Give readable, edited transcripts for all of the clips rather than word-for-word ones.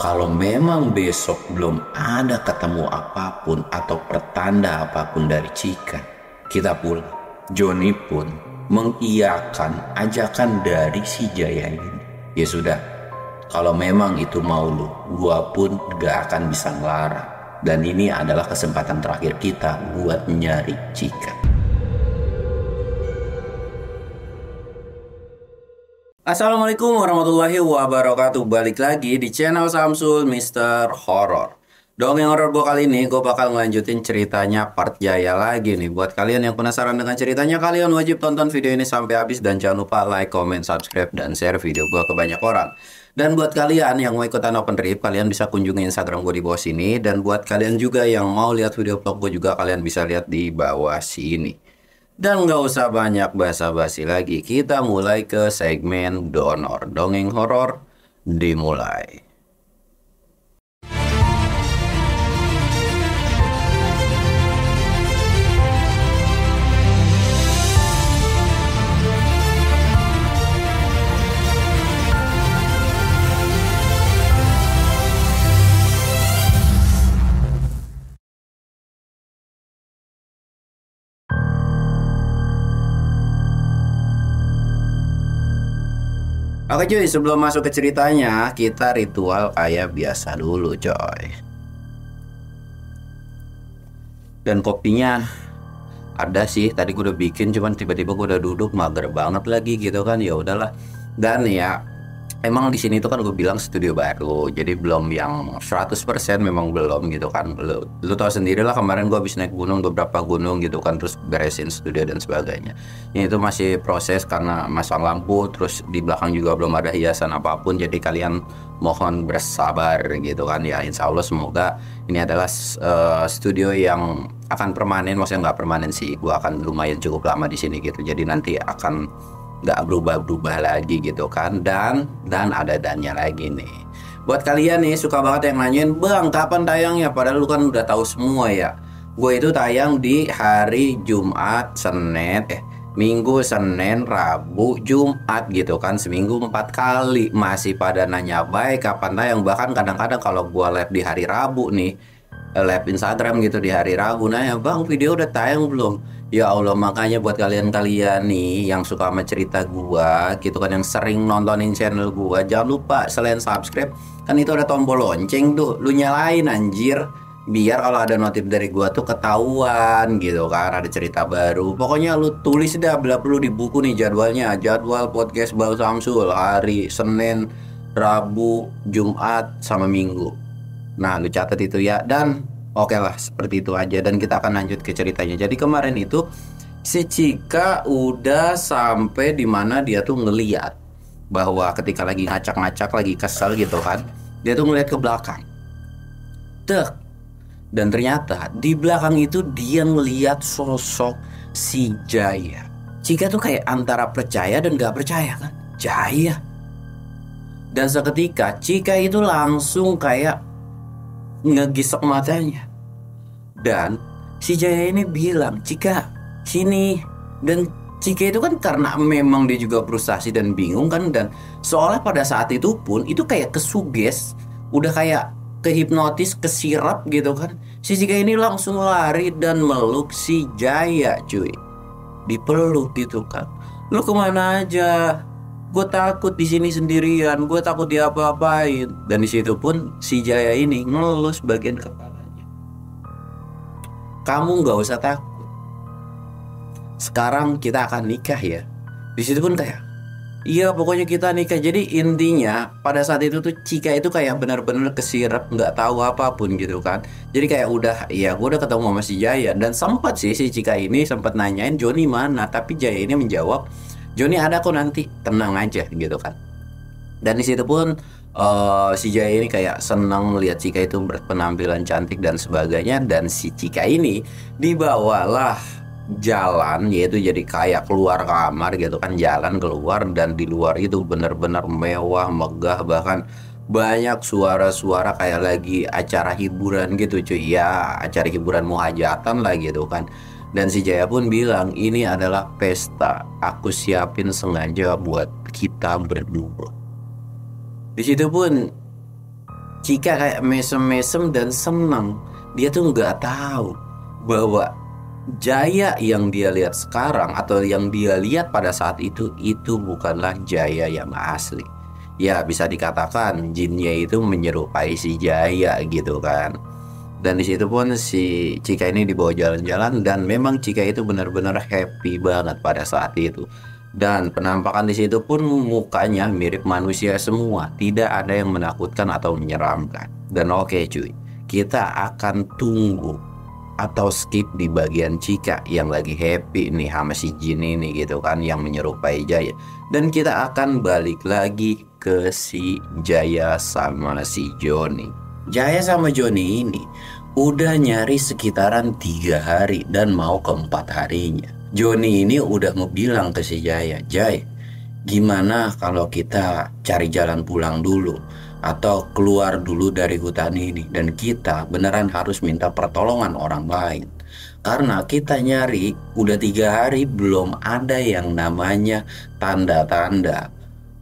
Kalau memang besok belum ada ketemu apapun atau pertanda apapun dari Cika, kita pulang. Joni pun mengiyakan ajakan dari si Jaya ini. Ya sudah, kalau memang itu mau lu, gua pun gak akan bisa ngelarang. Dan ini adalah kesempatan terakhir kita buat nyari Cika. Assalamualaikum warahmatullahi wabarakatuh. Balik lagi di channel Samsul Mister Horror. Dongeng horor gua kali ini gue bakal ngelanjutin ceritanya part Jaya lagi nih. Buat kalian yang penasaran dengan ceritanya, kalian wajib tonton video ini sampai habis. Dan jangan lupa like, comment, subscribe, dan share video gua ke banyak orang. Dan buat kalian yang mau ikutan open trip, kalian bisa kunjungi Instagram gue di bawah sini. Dan buat kalian juga yang mau lihat video vlog gue juga, kalian bisa lihat di bawah sini. Dan nggak usah banyak basa-basi lagi, kita mulai ke segmen donor. Dongeng horor dimulai. Oke cuy, sebelum masuk ke ceritanya, kita ritual kayak biasa dulu coy. Dan kopinya ada sih, tadi gue udah bikin, cuman tiba-tiba gue udah duduk mager banget lagi gitu kan, ya udahlah. Dan ya emang di sini tuh kan gue bilang studio baru, jadi belum yang 100% memang belum gitu kan. Lu tau sendiri lah, kemarin gue habis naik gunung, beberapa gunung gitu kan, terus beresin studio dan sebagainya. Ini tuh masih proses karena masang lampu, terus di belakang juga belum ada hiasan apapun, jadi kalian mohon bersabar gitu kan ya. Insya Allah semoga ini adalah studio yang akan permanen, maksudnya nggak permanen sih, gue akan lumayan cukup lama di sini gitu, jadi nanti akan nggak berubah-berubah lagi gitu kan. Dan ada dannya lagi nih. Buat kalian nih suka banget yang nanyain, bang kapan tayangnya, padahal lu kan udah tahu semua ya. Gue itu tayang di hari Jumat, Senin, Minggu, Senin, Rabu, Jumat gitu kan, seminggu 4 kali. Masih pada nanya baik kapan tayang. Bahkan kadang-kadang kalau gue live di hari Rabu nih, live Instagram gitu di hari Rabu, nanya bang video udah tayang belum. Ya Allah, makanya buat kalian-kalian nih yang suka sama cerita gua gitu kan, yang sering nontonin channel gua, jangan lupa selain subscribe kan itu ada tombol lonceng tuh, lu nyalain anjir, biar kalau ada notif dari gua tuh ketahuan gitu kan ada cerita baru. Pokoknya lu tulis dah, bila perlu di buku nih jadwalnya, jadwal podcast Bang Samsul hari Senin, Rabu, Jumat, sama Minggu. Nah lu catat itu ya. Dan oke lah, seperti itu aja, dan kita akan lanjut ke ceritanya. Jadi kemarin itu si Cika udah sampai di mana dia tuh ngeliat bahwa ketika lagi ngacak-ngacak, lagi kesel gitu kan, dia tuh ngeliat ke belakang. Tek. Dan ternyata di belakang itu dia ngeliat sosok si Jaya. Cika tuh kayak antara percaya dan gak percaya kan, Jaya. Dan seketika Cika itu langsung kayak ngegisek matanya. Dan si Jaya ini bilang, Cika sini. Dan Cika itu kan karena memang dia juga frustasi dan bingung kan, dan seolah pada saat itu pun itu kayak kesuges, udah kayak kehipnotis, kesirap gitu kan. Si Cika ini langsung lari dan meluk si Jaya cuy. Dipeluk gitu kan. Lu kemana aja? Gue takut di sini sendirian, gue takut diapa-apain. Dan di situ pun si Jaya ini ngelus bagian kepalanya. Kamu nggak usah takut. Sekarang kita akan nikah ya. Di situ pun kayak, iya pokoknya kita nikah. Jadi intinya pada saat itu tuh Cika itu kayak benar-benar kesirap, nggak tahu apapun gitu kan. Jadi kayak udah, ya gue udah ketemu sama si Jaya. Dan sempat sih si Cika ini sempat nanyain Joni mana, tapi Jaya ini menjawab, Joni ada kok nanti, tenang aja gitu kan. Dan di situ pun si Jaya ini kayak senang melihat Cika itu berpenampilan cantik dan sebagainya. Dan si Cika ini dibawalah jalan, yaitu jadi kayak keluar kamar gitu kan, jalan keluar. Dan di luar itu benar-benar mewah, megah, bahkan banyak suara-suara kayak lagi acara hiburan gitu cuy. Ya acara hiburan muhajatan lah gitu kan. Dan si Jaya pun bilang, ini adalah pesta, aku siapin sengaja buat kita berdua. Di situ pun Cika kayak mesem-mesem dan senang. Dia tuh nggak tahu bahwa Jaya yang dia lihat sekarang atau yang dia lihat pada saat itu bukanlah Jaya yang asli. Ya bisa dikatakan jinnya itu menyerupai si Jaya gitu kan. Dan di situ pun si Cika ini dibawa jalan-jalan dan memang Cika itu benar-benar happy banget pada saat itu. Dan penampakan di situ pun mukanya mirip manusia semua, tidak ada yang menakutkan atau menyeramkan. Dan oke cuy, kita akan tunggu atau skip di bagian Cika yang lagi happy nih sama si Jin ini gitu kan, yang menyerupai Jaya. Dan kita akan balik lagi ke si Jaya sama si Joni. Jaya sama Joni ini udah nyari sekitaran 3 hari dan mau ke 4 harinya. Joni ini udah mau bilang ke si Jaya, Jay, gimana kalau kita cari jalan pulang dulu atau keluar dulu dari hutan ini, dan kita beneran harus minta pertolongan orang lain. Karena kita nyari udah 3 hari belum ada yang namanya tanda-tanda,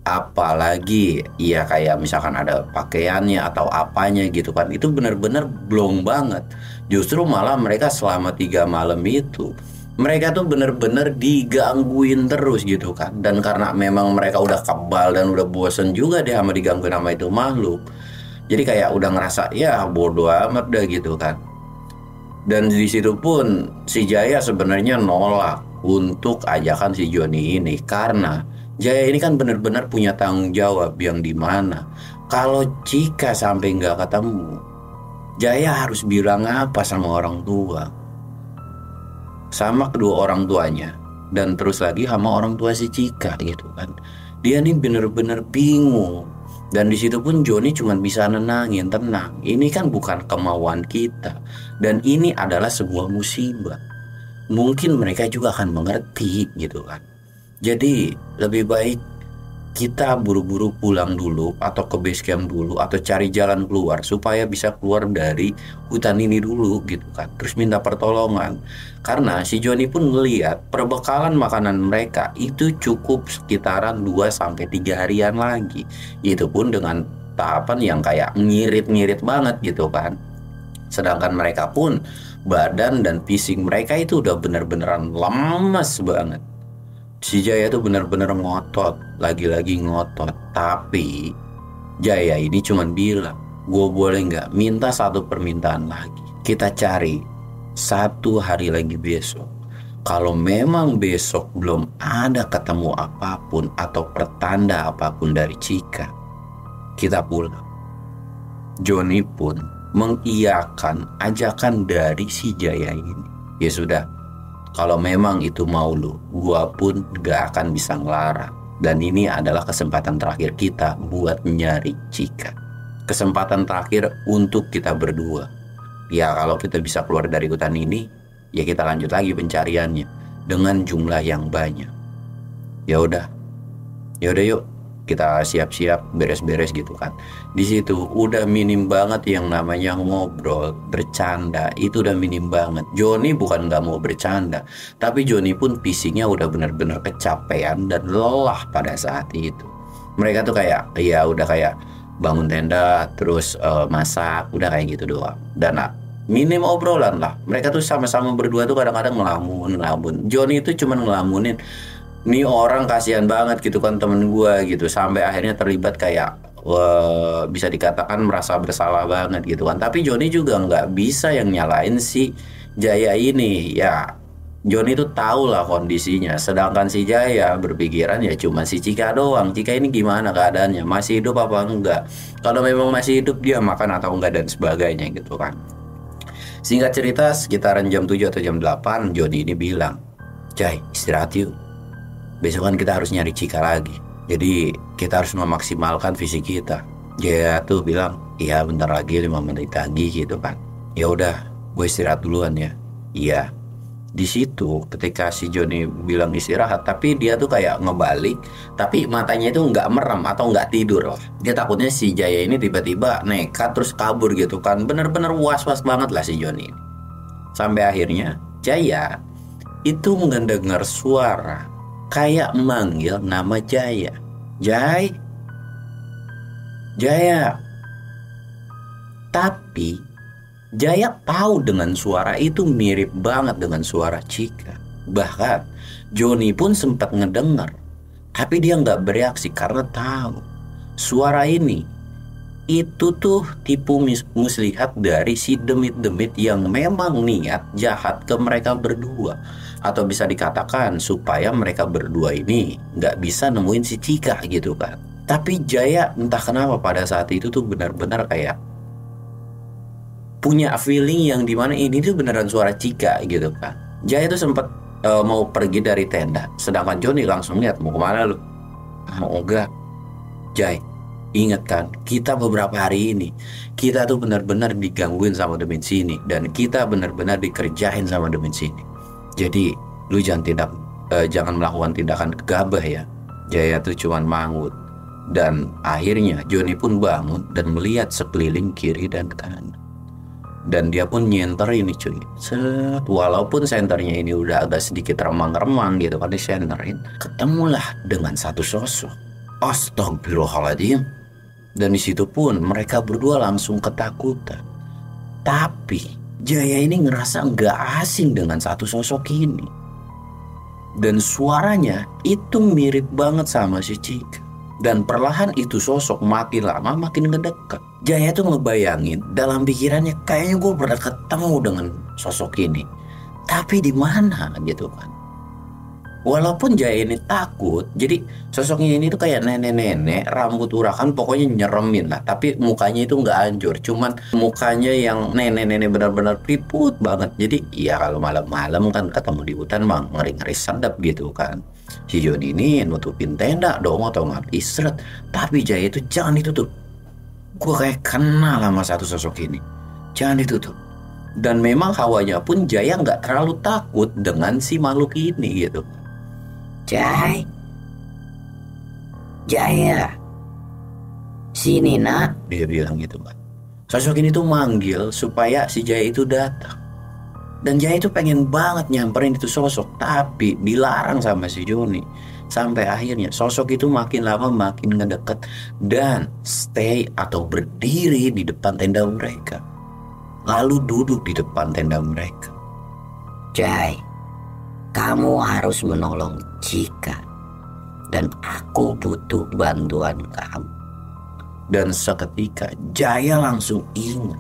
apalagi ya kayak misalkan ada pakaiannya atau apanya gitu kan, itu bener-bener belum banget. Justru malah mereka selama 3 malam itu mereka tuh bener-bener digangguin terus gitu kan. Dan karena memang mereka udah kebal dan udah bosen juga deh sama digangguin sama itu makhluk, jadi kayak udah ngerasa ya bodo amat dah gitu kan. Dan di situ pun si Jaya sebenarnya nolak untuk ajakan si Joni ini, karena Jaya ini kan benar-benar punya tanggung jawab yang dimana kalau Cika sampai nggak ketemu, Jaya harus bilang apa sama orang tua, sama kedua orang tuanya, dan terus lagi sama orang tua si Cika gitu kan. Dia nih bener-bener bingung. Dan di situ pun Joni cuma bisa nenangin, tenang, ini kan bukan kemauan kita, dan ini adalah sebuah musibah. Mungkin mereka juga akan mengerti gitu kan. Jadi lebih baik kita buru-buru pulang dulu atau ke base camp dulu atau cari jalan keluar supaya bisa keluar dari hutan ini dulu gitu kan. Terus minta pertolongan. Karena si Joni pun ngeliat perbekalan makanan mereka itu cukup sekitaran 2-3 harian lagi. Itu pun dengan tahapan yang kayak ngirit-ngirit banget gitu kan. Sedangkan mereka pun badan dan fisik mereka itu udah bener-beneran lemes banget. Si Jaya tuh benar-benar ngotot, lagi-lagi ngotot. Tapi Jaya ini cuman bilang, gue boleh nggak minta satu permintaan lagi. Kita cari 1 hari lagi besok. Kalau memang besok belum ada ketemu apapun atau pertanda apapun dari Cika, kita pulang. Joni pun mengiyakan ajakan dari si Jaya ini. Ya sudah, kalau memang itu mau lu, gua pun gak akan bisa ngelarang. Dan ini adalah kesempatan terakhir kita buat nyari Cika. Kesempatan terakhir untuk kita berdua. Ya kalau kita bisa keluar dari hutan ini, ya kita lanjut lagi pencariannya dengan jumlah yang banyak. Ya udah yuk, kita siap-siap beres-beres gitu kan. Di situ udah minim banget yang namanya ngobrol, bercanda, itu udah minim banget. Joni bukan nggak mau bercanda, tapi Joni pun fisiknya udah benar-benar kecapean dan lelah pada saat itu. Mereka tuh kayak ya udah kayak bangun tenda terus masak, udah kayak gitu doang. Dan minim obrolan lah. Mereka tuh sama-sama berdua tuh kadang-kadang ngelamun. Joni itu cuman ngelamunin, nih orang kasihan banget gitu kan temen gue gitu, sampai akhirnya terlibat kayak bisa dikatakan merasa bersalah banget gitu kan. Tapi Joni juga nggak bisa yang nyalain si Jaya ini. Ya Joni itu tahu lah kondisinya, sedangkan si Jaya berpikiran ya cuma si Cika doang. Cika ini gimana keadaannya, masih hidup apa enggak, kalau memang masih hidup dia makan atau enggak dan sebagainya gitu kan. Singkat cerita sekitaran jam 7 atau jam 8 Joni ini bilang, Jay istirahat yuk, besok kan kita harus nyari Cika lagi. Jadi kita harus memaksimalkan fisik kita. Dia tuh bilang, iya bentar lagi 5 menit lagi gitu kan. Ya udah, gue istirahat duluan ya. Iya. Di situ ketika si Joni bilang istirahat, tapi dia tuh kayak ngebalik, tapi matanya itu nggak merem atau nggak tidur lah. Dia takutnya si Jaya ini tiba-tiba nekat terus kabur gitu kan. Bener-bener was-was banget lah si Joni. Sampai akhirnya Jaya itu mendengar suara kayak manggil nama Jaya. Jaya. Tapi Jaya tahu dengan suara itu mirip banget dengan suara Cika. Bahkan Joni pun sempat ngedengar, tapi dia nggak bereaksi karena tahu suara ini itu tuh tipu muslihat dari si demit-demit yang memang niat jahat ke mereka berdua. Atau bisa dikatakan supaya mereka berdua ini nggak bisa nemuin si Cika gitu kan. Tapi Jaya entah kenapa pada saat itu tuh benar-benar kayak punya feeling yang dimana ini tuh beneran suara Cika gitu kan. Jaya tuh sempat mau pergi dari tenda, sedangkan Joni langsung lihat, mau kemana lu? Mau enggak? Jay, ingat kan, kita beberapa hari ini kita tuh benar-benar digangguin sama demen sini, dan kita benar-benar dikerjain sama demen sini. Jadi lu jangan melakukan tindakan gegabah ya. Jaya tuh cuman mangut. Dan akhirnya Joni pun bangun dan melihat sekeliling kiri dan kanan. Dan dia pun nyenter ini cuy. Walaupun senternya ini udah agak sedikit remang-remang gitu kan disenterin, ketemulah dengan satu sosok. Astagfirullahaladzim. Dan disitu pun mereka berdua langsung ketakutan. Tapi Jaya ini ngerasa nggak asing dengan satu sosok ini. Dan suaranya itu mirip banget sama si Cika. Dan perlahan itu sosok makin lama makin ngedekat. Jaya tuh ngebayangin dalam pikirannya, kayaknya gue pernah ketemu dengan sosok ini. Tapi di mana gitu kan. Walaupun Jaya ini takut, jadi sosoknya ini tuh kayak nenek-nenek, rambut urakan, pokoknya nyeremin lah. Tapi mukanya itu nggak hancur, cuman mukanya yang nenek-nenek benar-benar keriput banget. Jadi ya kalau malam-malam kan ketemu di hutan mah ngeri-ngeri sedap gitu kan. Si Joni ini nutupin tenda dong otomatis seret. Tapi Jaya itu jangan ditutup. Gue kayak kenal sama satu sosok ini. Jangan ditutup. Dan memang hawanya pun Jaya nggak terlalu takut dengan si makhluk ini gitu. Jaya, sini nak, dia bilang gitu kan. Sosok ini tuh manggil supaya si Jaya itu datang. Dan Jaya itu pengen banget nyamperin itu sosok, tapi dilarang sama si Joni. Sampai akhirnya sosok itu makin lama makin ngedeket dan stay atau berdiri di depan tenda mereka. Lalu duduk di depan tenda mereka. Jai, kamu harus menolong Cika. Dan aku butuh bantuan kamu. Dan seketika Jaya langsung ingat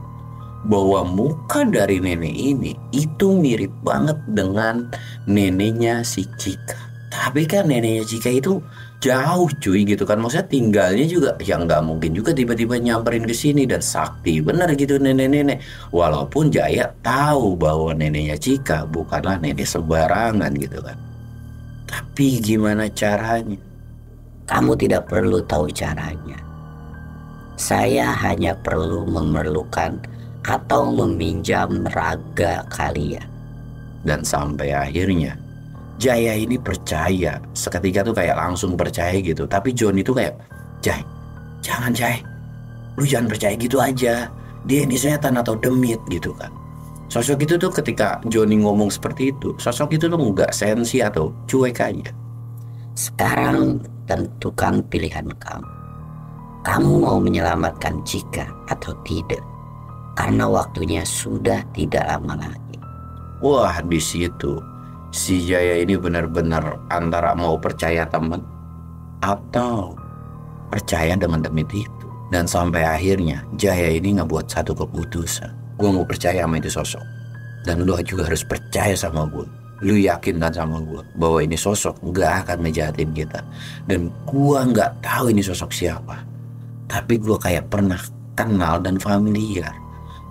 bahwa muka dari nenek ini itu mirip banget dengan neneknya si Cika. Tapi kan neneknya Cika itu jauh cuy gitu kan. Maksudnya tinggalnya juga ya nggak mungkin juga tiba-tiba nyamperin ke sini. Dan sakti bener gitu nenek-nenek. Walaupun Jaya tahu bahwa neneknya Cika bukanlah nenek sembarangan gitu kan. Tapi gimana caranya? Kamu tidak perlu tahu caranya. Saya hanya perlu memerlukan atau meminjam raga kalian. Dan sampai akhirnya Jaya ini percaya. Seketika tuh kayak langsung percaya gitu. Tapi John itu kayak, Jai, jangan Jai, lu jangan percaya gitu aja. Dia ini setan atau demit gitu kan. Sosok itu tuh ketika Johnny ngomong seperti itu, sosok itu tuh nggak sensi atau cuek aja. Sekarang tentukan pilihan kamu. Kamu mau menyelamatkan Cika atau tidak? Karena waktunya sudah tidak lama lagi. Wah, di situ si Jaya ini benar-benar antara mau percaya teman atau percaya dengan demit itu. Dan sampai akhirnya Jaya ini ngebuat satu keputusan. Gue mau percaya sama itu sosok. Dan lu juga harus percaya sama gue. Lu yakinkan sama gue bahwa ini sosok gak akan ngejahatin kita. Dan gue gak tahu ini sosok siapa. Tapi gue kayak pernah kenal dan familiar.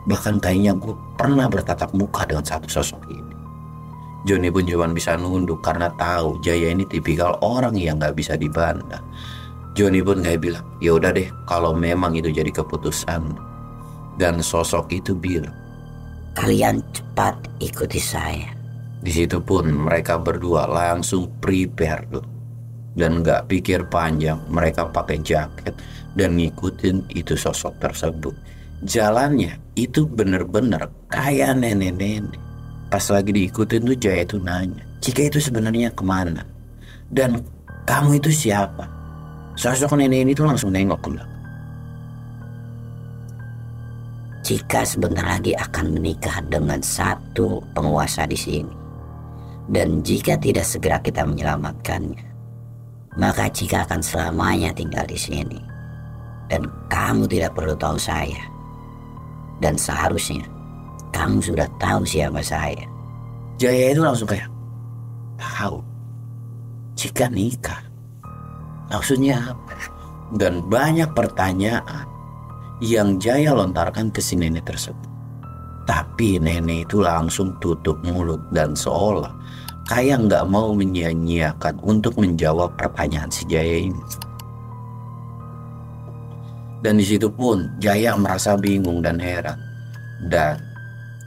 Bahkan kayaknya gue pernah bertatap muka dengan satu sosok ini. Johnny pun cuma bisa nunduk karena tahu Jaya ini tipikal orang yang gak bisa dibantah. Johnny pun kayak bilang, ya udah deh kalau memang itu jadi keputusan. Dan sosok itu bilang, kalian cepat ikuti saya. Di situ pun mereka berdua langsung prepare tuh. Dan gak pikir panjang, mereka pakai jaket dan ngikutin itu sosok tersebut. Jalannya itu bener-bener kayak nenek-nenek. Pas lagi diikutin tuh Jaya itu nanya, Cika itu sebenarnya kemana? Dan kamu itu siapa? Sosok nenek ini tuh langsung nengok ke belakang. Cika sebentar lagi akan menikah dengan satu penguasa di sini. Dan jika tidak segera kita menyelamatkannya, maka Cika akan selamanya tinggal di sini. Dan kamu tidak perlu tahu saya. Dan seharusnya kamu sudah tahu siapa saya. Jaya itu langsung kayak, tahu Cika nikah, maksudnya apa? Dan banyak pertanyaan yang Jaya lontarkan ke si nenek tersebut. Tapi nenek itu langsung tutup mulut dan seolah kayak nggak mau menyia-nyiakan untuk menjawab pertanyaan si Jaya ini. Dan di situ pun Jaya merasa bingung dan heran. Dan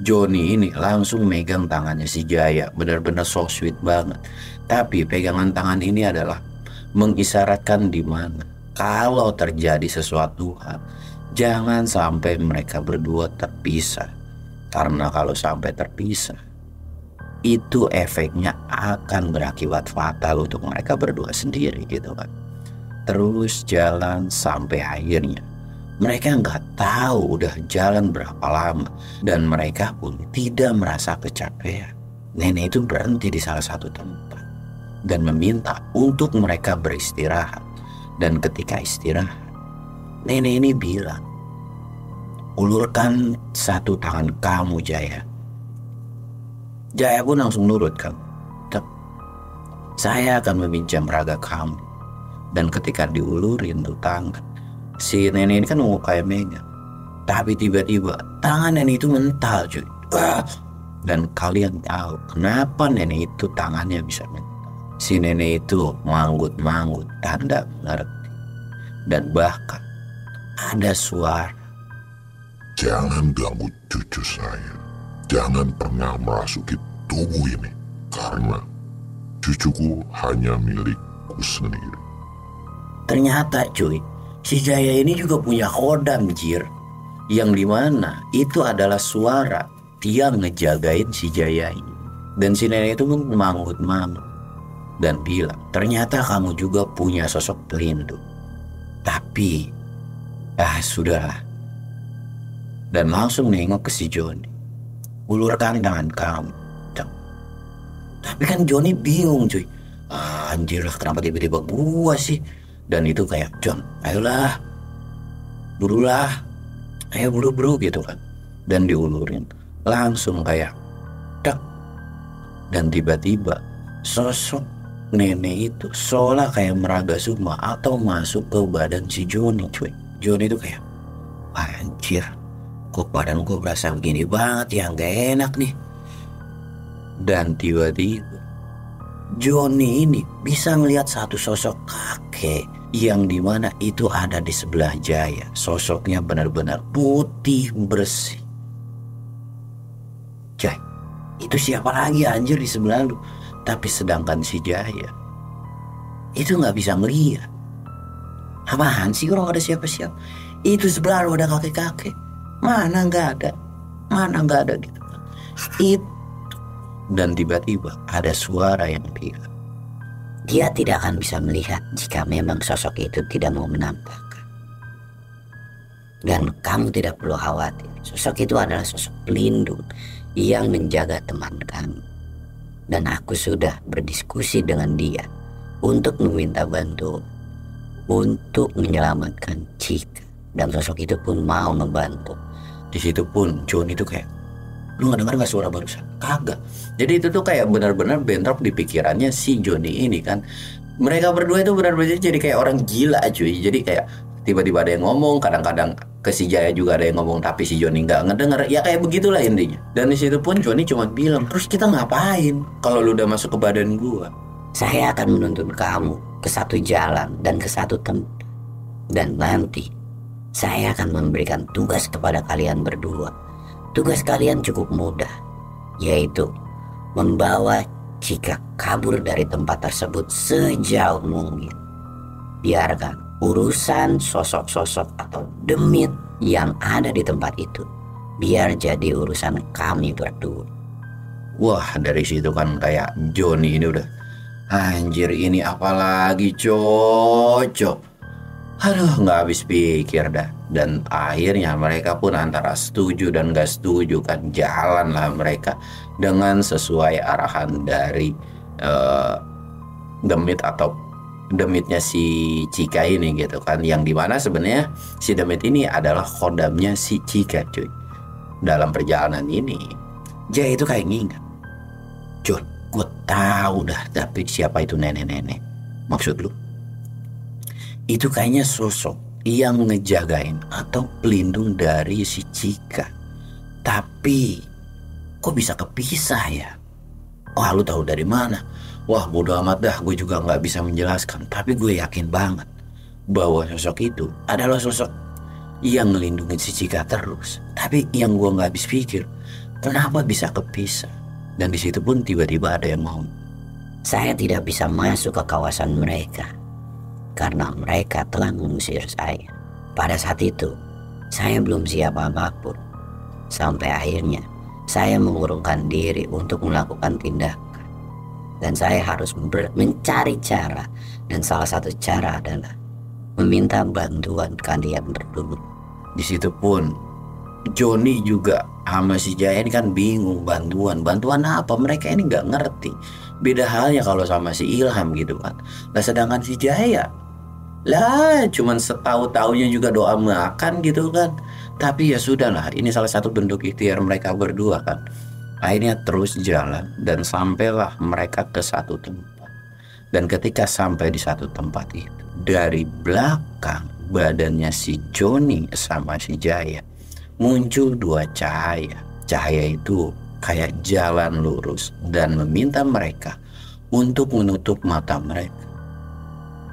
Joni ini langsung megang tangannya si Jaya, benar-benar so sweet banget. Tapi pegangan tangan ini adalah mengisyaratkan di mana kalau terjadi sesuatu hal, jangan sampai mereka berdua terpisah. Karena kalau sampai terpisah, itu efeknya akan berakibat fatal untuk mereka berdua sendiri gitu kan. Terus jalan sampai akhirnya mereka nggak tahu udah jalan berapa lama, dan mereka pun tidak merasa kecapean. Nenek itu berhenti di salah satu tempat dan meminta untuk mereka beristirahat. Dan ketika istirahat, nenek ini bilang, ulurkan satu tangan kamu Jaya. Jaya pun langsung nurut kan. Saya akan meminjam raga kamu. Dan ketika diulurin tuh tangan, si nenek ini kan mau kayak megang, tapi tiba-tiba tangan nenek itu mental cuy. Dan kalian tahu kenapa nenek itu tangannya bisa mental. Si nenek itu manggut-manggut tanda mengerti. Dan bahkan ada suara, jangan ganggu cucu saya. Jangan pernah merasuki tubuh ini, karena cucuku hanya milikku sendiri. Ternyata cuy, si Jaya ini juga punya kodam jir, yang dimana itu adalah suara dia ngejagain si Jaya ini. Dan si nenek itu pun manggut-manggut dan bilang, ternyata kamu juga punya sosok pelindung. Tapi sudahlah. Dan langsung nengok ke si Joni, ulurkan tangan kamu. Tapi kan Joni bingung cuy, anjir lah kenapa tiba-tiba gua sih. Dan itu kayak, John, ayolah, burulah, ayo buru-buru gitu kan. Dan diulurin, langsung kayak, dak. Dan tiba-tiba sosok nenek itu seolah kayak meraga sukma atau masuk ke badan si Joni cuy. Joni itu kayak, anjir, kok badan gue berasa begini banget ya, gak enak nih. Dan tiba-tiba Joni ini bisa melihat satu sosok kakek yang dimana itu ada di sebelah Jaya. Sosoknya benar-benar putih bersih. Jay, itu siapa lagi anjir di sebelah lu? Tapi sedangkan si Jaya itu nggak bisa melihat. Apaan sih kalau nggak ada siapa-siapa? Itu sebelah lu ada kakek-kakek. Mana nggak ada? Mana nggak ada gitu. Itu. Dan tiba-tiba ada suara yang bilang, dia tidak akan bisa melihat jika memang sosok itu tidak mau menampakkan. Dan kamu tidak perlu khawatir, sosok itu adalah sosok pelindung yang menjaga teman kamu. Dan aku sudah berdiskusi dengan dia untuk meminta bantuan untuk menyelamatkan Cika. Dan sosok itu pun mau membantu. Di situ pun John itu kayak, lu nggak dengar nggak suara barusan? Kagak. Jadi itu tuh kayak benar-benar bentrok di pikirannya si Joni ini kan. Mereka berdua itu benar-benar jadi kayak orang gila cuy. Jadi kayak tiba-tiba ada yang ngomong, kadang-kadang ke si Jaya juga ada yang ngomong, tapi si Joni nggak ngedenger. Ya kayak begitulah intinya. Dan di situ pun Joni cuma bilang, terus kita ngapain kalau lu udah masuk ke badan gua? Saya akan menuntun kamu ke satu jalan dan ke satu tempat. Dan nanti saya akan memberikan tugas kepada kalian berdua. Tugas kalian cukup mudah, yaitu membawa Cika kabur dari tempat tersebut sejauh mungkin. Biarkan urusan sosok-sosok atau demit yang ada di tempat itu biar jadi urusan kami berdua. Wah, dari situ kan kayak Joni ini udah, anjir ini apalagi cocok. Aduh, nggak habis pikir dah. Dan akhirnya mereka pun antara setuju dan gak setuju kan, jalanlah mereka dengan sesuai arahan dari demit atau demitnya si Cika ini gitu kan, yang dimana sebenarnya si demit ini adalah khodamnya si Cika cuy. Dalam perjalanan ini Jaya itu kayak ngingat, John, gue tahu dah tapi siapa itu nenek-nenek. Maksud lu? Itu kayaknya sosok yang ngejagain atau pelindung dari si Cika. Tapi kok bisa kepisah ya? Wah, lu tahu dari mana? Wah, bodo amat dah, gue juga nggak bisa menjelaskan. Tapi gue yakin banget bahwa sosok itu adalah sosok yang melindungi si Cika terus. Tapi yang gue nggak habis pikir, kenapa bisa kepisah? Dan di situ pun tiba-tiba ada yang ngomong, Saya tidak bisa masuk ke kawasan mereka karena mereka telah mengusir saya. Pada saat itu, saya belum siap apapun. Sampai akhirnya, saya mengurungkan diri untuk melakukan tindakan. Dan saya harus mencari cara. Dan salah satu cara adalah meminta bantuan kalian berdua. Di situ pun Joni juga sama si Jaya ini kan bingung, bantuan apa, mereka ini nggak ngerti. Beda halnya kalau sama si Ilham gitu kan. Nah sedangkan si Jaya lah cuman setahu-taunya juga doa makan gitu kan. Tapi ya sudahlah, ini salah satu bentuk ikhtiar mereka berdua kan. Akhirnya terus jalan dan sampailah mereka ke satu tempat. Dan ketika sampai di satu tempat itu, dari belakang badannya si Joni sama si Jaya muncul dua cahaya. Cahaya itu kayak jalan lurus dan meminta mereka untuk menutup mata mereka.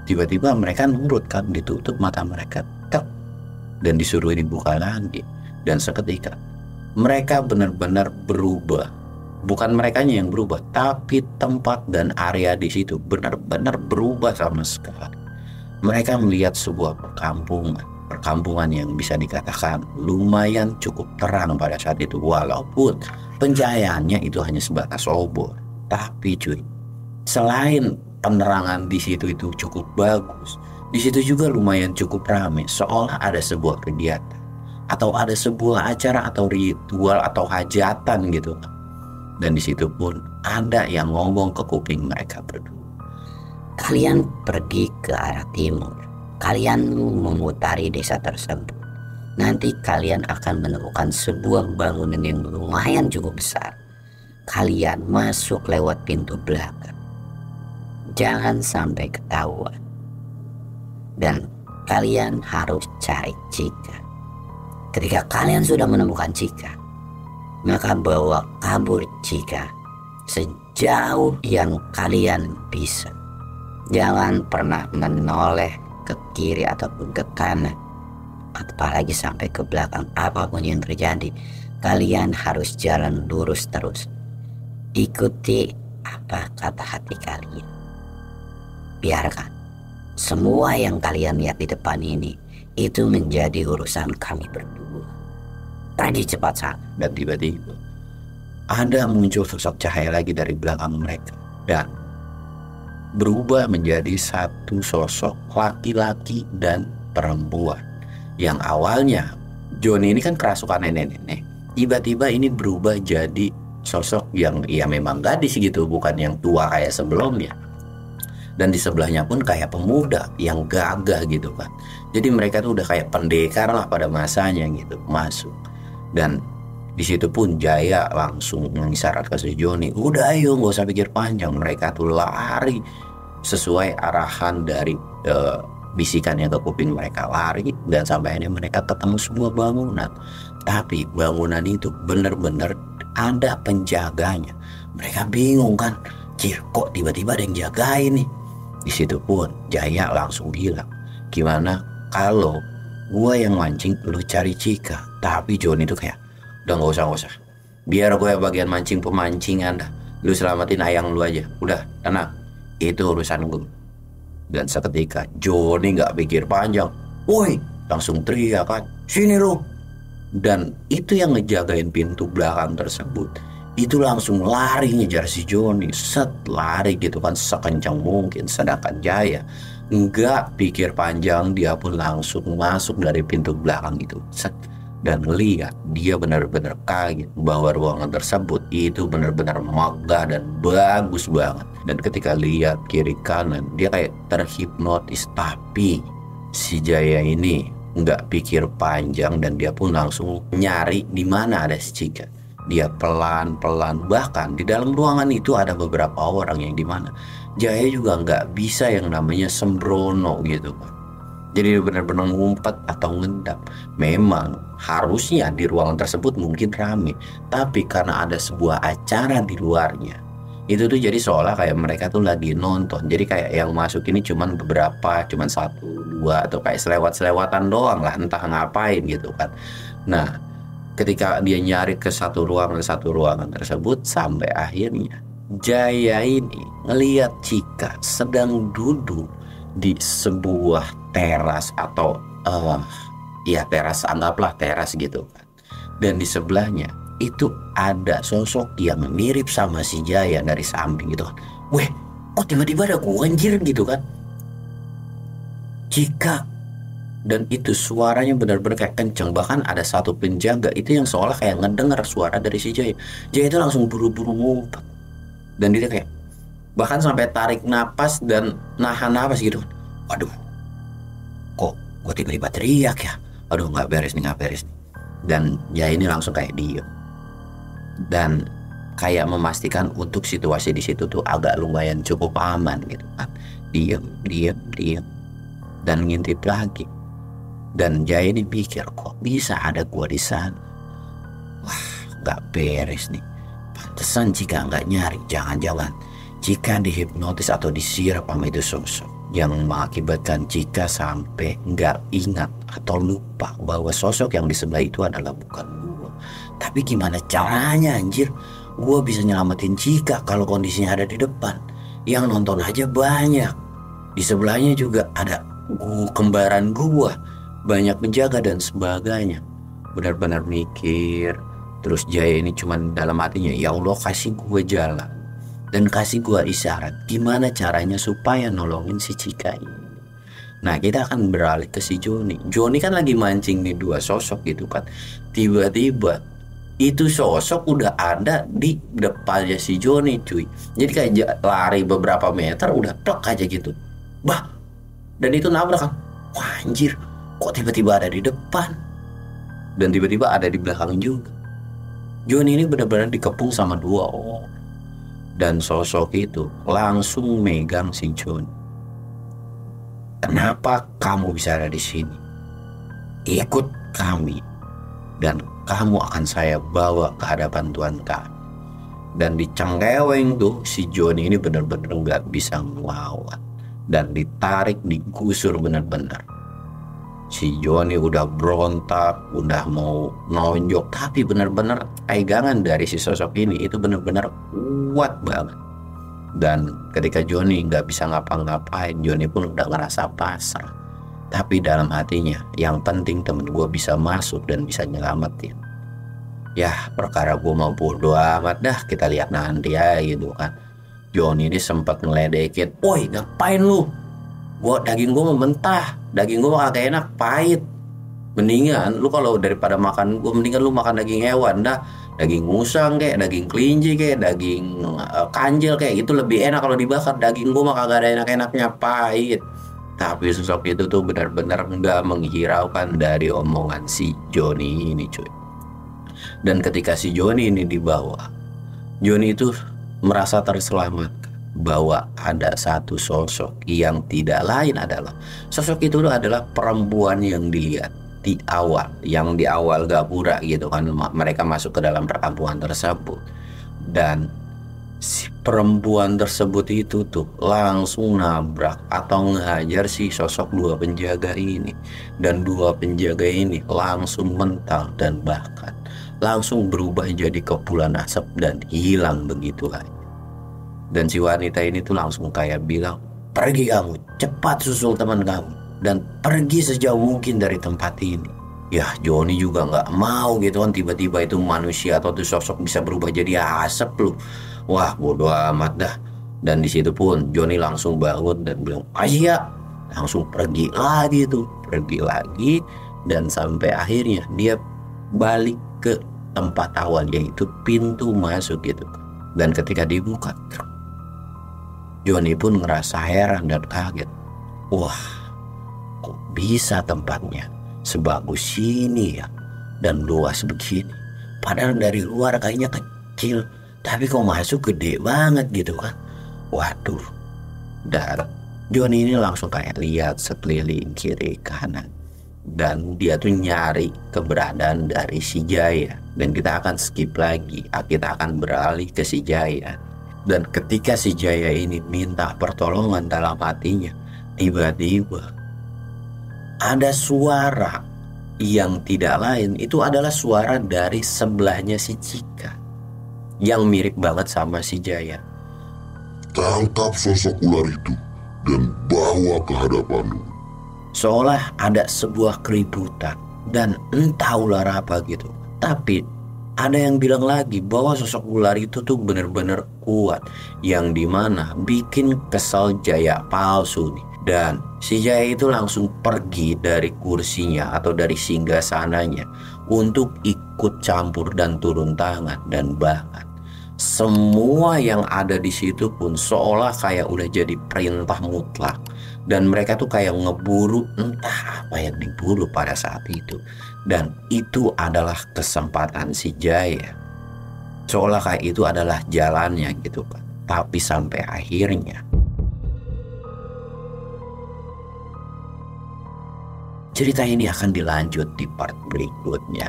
Tiba-tiba mereka nurut kan, ditutup mata mereka, dan disuruh dibuka lagi. Dan seketika mereka benar-benar berubah. Bukan merekanya yang berubah, tapi tempat dan area di situ benar-benar berubah sama sekali. Mereka melihat sebuah perkampungan yang bisa dikatakan lumayan cukup terang pada saat itu, walaupun pencahayaannya itu hanya sebatas obor. Tapi cuy, selain penerangan di situ itu cukup bagus, di situ juga lumayan cukup ramai, seolah ada sebuah kegiatan atau ada sebuah acara atau ritual atau hajatan gitu. Dan di situ pun ada yang ngomong ke kuping mereka berdua. Kalian pergi ke arah timur. Kalian memutari desa tersebut. Nanti kalian akan menemukan sebuah bangunan yang lumayan cukup besar. Kalian masuk lewat pintu belakang. Jangan sampai ketahuan. Dan kalian harus cari Cika. Ketika kalian sudah menemukan Cika, maka bawa kabur Cika sejauh yang kalian bisa. Jangan pernah menoleh ke kiri ataupun ke kanan, apalagi sampai ke belakang. Apapun yang terjadi, kalian harus jalan lurus terus. Ikuti apa kata hati kalian. Biarkan semua yang kalian lihat di depan ini itu menjadi urusan kami berdua. Pergi cepat sana. Dan tiba-tiba ada muncul sosok cahaya lagi dari belakang mereka dan berubah menjadi satu sosok laki-laki dan perempuan. Yang awalnya Joni ini kan kerasukan nenek-nenek, tiba-tiba ini berubah jadi sosok yang ya memang gadis gitu, bukan yang tua kayak sebelumnya. Dan di sebelahnya pun kayak pemuda yang gagah gitu kan. Jadi mereka tuh udah kayak pendekar lah pada masanya gitu masuk. Dan di situ pun Jaya langsung mengisyarat ke si Joni, udah ayo gak usah pikir panjang. Mereka tuh lari sesuai arahan dari bisikannya ke kuping mereka, lari. Dan sampai akhirnya mereka ketemu sebuah bangunan. Tapi bangunan itu benar-benar ada penjaganya. Mereka bingung kan, kok tiba-tiba ada yang jagain nih. Di situ pun Jaya langsung bilang, gimana kalau gua yang mancing, lu cari Cika. Tapi Joni itu kayak, udah gak usah, biar gue bagian mancing pemancingan dah. Lu selamatin ayang lu aja, udah tenang, itu urusan gue. Dan seketika Joni gak pikir panjang, woi, langsung teriak kan, sini lu. Dan itu yang ngejagain pintu belakang tersebut itu langsung lari ngejar si Joni, lari gitu kan sekencang mungkin. Sedangkan Jaya Nggak pikir panjang, dia pun langsung masuk dari pintu belakang itu. Set. Dan ngeliat, dia benar-benar kaget bahwa ruangan tersebut itu benar-benar megah dan bagus banget. Dan ketika lihat kiri kanan, dia kayak terhipnotis. Tapi si Jaya ini nggak pikir panjang dan dia pun langsung nyari di mana ada si Cika. Dia pelan-pelan, bahkan di dalam ruangan itu ada beberapa orang yang dimana Jaya juga nggak bisa yang namanya sembrono gitu kan. Jadi dia benar-benar ngumpet atau ngendap. Memang harusnya di ruangan tersebut mungkin rame, tapi karena ada sebuah acara di luarnya, itu tuh jadi seolah kayak mereka tuh lagi nonton. Jadi kayak yang masuk ini cuman beberapa, cuman 1, 2 atau kayak selewat-selewatan doang lah, entah ngapain gitu kan. Nah, ketika dia nyari ke satu ruangan tersebut, sampai akhirnya Jaya ini ngelihat Cika sedang duduk di sebuah teras atau ya teras, anggaplah teras gitu kan. Dan di sebelahnya itu ada sosok yang mirip sama si Jaya dari samping gitu kan. Weh, kok tiba-tiba ada gua anjir gitu kan. Cika. Dan itu suaranya benar-benar kayak kenceng. Bahkan ada satu penjaga itu yang seolah kayak ngedengar suara dari si Jaya. Jaya itu langsung buru-buru ngumpet. Dan dia kayak bahkan sampai tarik napas dan nahan napas gitu. Waduh, kok gue tiba-tiba teriak ya. Aduh, nggak beres nih. Dan Jaya ini langsung kayak diem. Dan kayak memastikan untuk situasi di situ tuh agak lumayan cukup aman gitu kan. Diem. Dan ngintip lagi. Dan Jaya ini pikir, kok bisa ada gua di sana? Wah, nggak beres nih. Pantesan Cika nggak nyari. Jangan-jangan Cika dihipnotis atau disirap sama itu sosok yang mengakibatkan Cika sampai nggak ingat atau lupa bahwa sosok yang di sebelah itu adalah bukan gua. Tapi gimana caranya anjir? Gua bisa nyelamatin Cika kalau kondisinya ada di depan. Yang nonton aja banyak. Di sebelahnya juga ada kembaran gua, banyak penjaga dan sebagainya. Benar-benar mikir. Terus Jaya ini cuman dalam hatinya, ya Allah kasih gue jalan dan kasih gue isyarat gimana caranya supaya nolongin si Cika ini. Nah, kita akan beralih ke si Joni. Joni kan lagi mancing nih dua sosok gitu kan. Tiba-tiba itu sosok udah ada di depannya si Joni cuy. Jadi kayak lari beberapa meter udah plek aja gitu. Bah, dan itu nabrak kan. Wah anjir, kok tiba-tiba ada di depan dan tiba-tiba ada di belakang juga. Joni ini benar-benar dikepung sama dua orang. Dan sosok itu langsung megang si Joni. Kenapa kamu bisa ada di sini? Ikut kami dan kamu akan saya bawa ke hadapan Tuhan kami. Dan dicengkeweng tuh si Joni ini benar-benar nggak bisa ngelawan dan ditarik, digusur benar-benar. Si Joni udah berontak, udah mau nonjok, tapi benar-benar pegangan dari si sosok ini itu benar-benar kuat banget. Dan ketika Joni nggak bisa ngapa-ngapain, Joni pun udah ngerasa pasrah. Tapi dalam hatinya, yang penting temen gue bisa masuk dan bisa nyelamatin. Ya perkara gue mau bodo amat dah, kita lihat nanti ya gitu kan. Joni ini sempat ngeledekin, woi ngapain lu? Daging gue mentah, daging gue kagak enak, pahit. Mendingan lu kalau daripada makan gue, mendingan lu makan daging hewan dah. Daging musang kayak, daging kelinci kayak, daging kanjel kayak, itu lebih enak kalau dibakar. Daging gue mah kagak ada enak-enaknya, pahit. Tapi sosok itu tuh benar-benar nggak menghiraukan dari omongan si Joni ini cuy. Dan ketika si Joni ini dibawa, Joni itu merasa terselamatkan bahwa ada satu sosok yang tidak lain adalah sosok itu adalah perempuan yang dilihat di awal, yang di awal gapura gitu kan, mereka masuk ke dalam perkampungan tersebut. Dan si perempuan tersebut itu tuh langsung nabrak atau ngehajar si sosok dua penjaga ini. Dan dua penjaga ini langsung mental dan bahkan langsung berubah jadi kepulan asap dan hilang begitu aja. Dan si wanita ini tuh langsung kayak bilang, pergi kamu, cepat susul teman kamu dan pergi sejauh mungkin dari tempat ini. Ya Joni juga nggak mau gitu kan, tiba-tiba itu manusia atau tuh sosok bisa berubah jadi asap loh. Wah bodo amat dah. Dan di situ pun Joni langsung bangun dan bilang, ayo langsung pergi lagi tuh, pergi lagi, dan sampai akhirnya dia balik ke tempat awal, yaitu pintu masuk gitu. Dan ketika dibuka, Johnny pun ngerasa heran dan kaget. Wah, kok bisa tempatnya sebagus ini ya, dan luas begini. Padahal dari luar kayaknya kecil, tapi kok masuk gede banget gitu kan. Waduh. Dan Johnny ini langsung kayak lihat sekeliling kiri kanan, dan dia tuh nyari keberadaan dari si Jaya. Dan kita akan skip lagi, kita akan beralih ke si Jaya. Dan ketika si Jaya ini minta pertolongan dalam hatinya, tiba-tiba ada suara yang tidak lain, itu adalah suara dari sebelahnya si Cika yang mirip banget sama si Jaya. Tangkap sosok ular itu dan bawa ke hadapanmu. Seolah ada sebuah keributan dan entah ular apa gitu. Tapi ada yang bilang lagi bahwa sosok ular itu tuh bener-bener kuat, yang dimana bikin kesel Jaya palsu nih. Dan si Jaya itu langsung pergi dari kursinya atau dari singgasananya untuk ikut campur dan turun tangan. Dan bahkan semua yang ada di situ pun seolah kayak udah jadi perintah mutlak, dan mereka tuh kayak ngeburu entah apa yang diburu pada saat itu. Dan itu adalah kesempatan si Jaya, seolah kayak itu adalah jalannya gitu kan. Tapi sampai akhirnya cerita ini akan dilanjut di part berikutnya.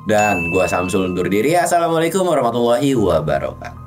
Dan gua Samsul undur diri. Assalamualaikum warahmatullahi wabarakatuh.